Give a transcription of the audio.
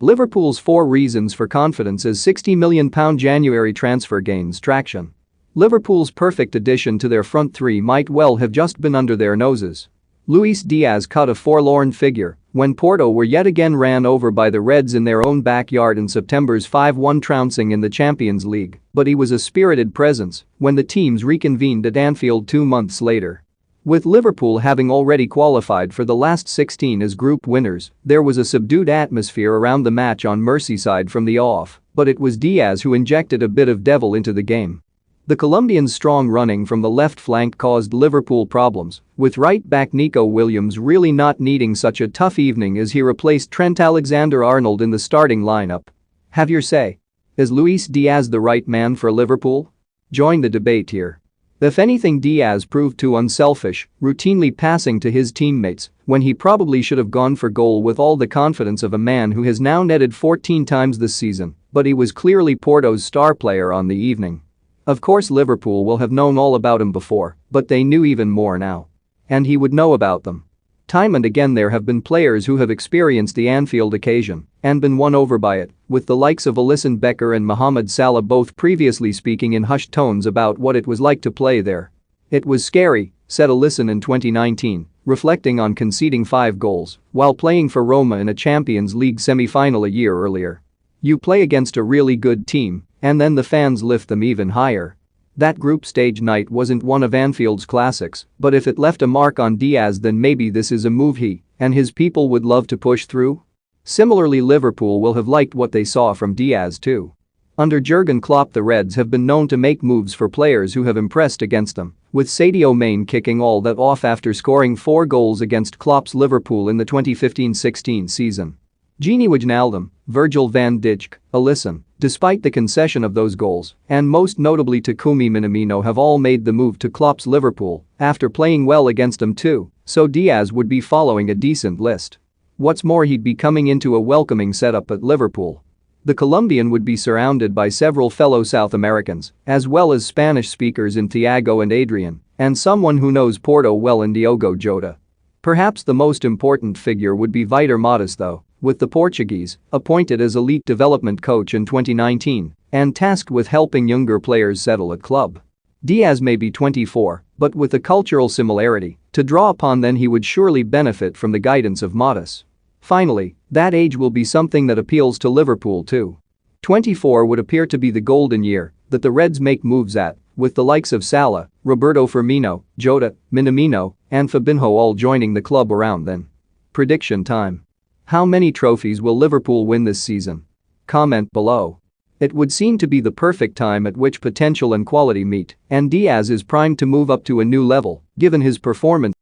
Liverpool's 4 reasons for confidence as £60 million January transfer gains traction. Liverpool's perfect addition to their front three might well have just been under their noses. Luis Diaz cut a forlorn figure when Porto were yet again ran over by the Reds in their own backyard in September's 5-1 trouncing in the Champions League, but he was a spirited presence when the teams reconvened at Anfield 2 months later. With Liverpool having already qualified for the last 16 as group winners, there was a subdued atmosphere around the match on Merseyside from the off, but it was Diaz who injected a bit of devil into the game. The Colombian's strong running from the left flank caused Liverpool problems, with right-back Nico Williams really not needing such a tough evening as he replaced Trent Alexander-Arnold in the starting lineup. Have your say. Is Luis Diaz the right man for Liverpool? Join the debate here. If anything, Diaz proved too unselfish, routinely passing to his teammates when he probably should have gone for goal with all the confidence of a man who has now netted 14 times this season, but he was clearly Porto's star player on the evening. Of course, Liverpool will have known all about him before, but they knew even more now. And he would know about them. Time and again there have been players who have experienced the Anfield occasion and been won over by it, with the likes of Alisson Becker and Mohamed Salah both previously speaking in hushed tones about what it was like to play there. "It was scary," said Alisson in 2019, reflecting on conceding 5 goals while playing for Roma in a Champions League semi-final a year earlier. "You play against a really good team, and then the fans lift them even higher." That group stage night wasn't one of Anfield's classics, but if it left a mark on Diaz, then maybe this is a move he and his people would love to push through. Similarly, Liverpool will have liked what they saw from Diaz too. Under Jurgen Klopp, the Reds have been known to make moves for players who have impressed against them, with Sadio Mane kicking all that off after scoring 4 goals against Klopp's Liverpool in the 2015-16 season. Gini Wijnaldum, Virgil van Dijk, Alisson, despite the concession of those goals, and most notably Takumi Minamino, have all made the move to Klopp's Liverpool after playing well against them too, so Diaz would be following a decent list. What's more, he'd be coming into a welcoming setup at Liverpool. The Colombian would be surrounded by several fellow South Americans, as well as Spanish speakers in Thiago and Adrian, and someone who knows Porto well in Diogo Jota. Perhaps the most important figure would be Vitor Matas though, with the Portuguese appointed as elite development coach in 2019 and tasked with helping younger players settle at club. Diaz may be 24, but with a cultural similarity to draw upon, then he would surely benefit from the guidance of Matas. Finally, that age will be something that appeals to Liverpool too. 24 would appear to be the golden year that the Reds make moves at, with the likes of Salah, Roberto Firmino, Jota, Minamino, and Fabinho all joining the club around then. Prediction time. How many trophies will Liverpool win this season? Comment below. It would seem to be the perfect time at which potential and quality meet, and Diaz is primed to move up to a new level, given his performance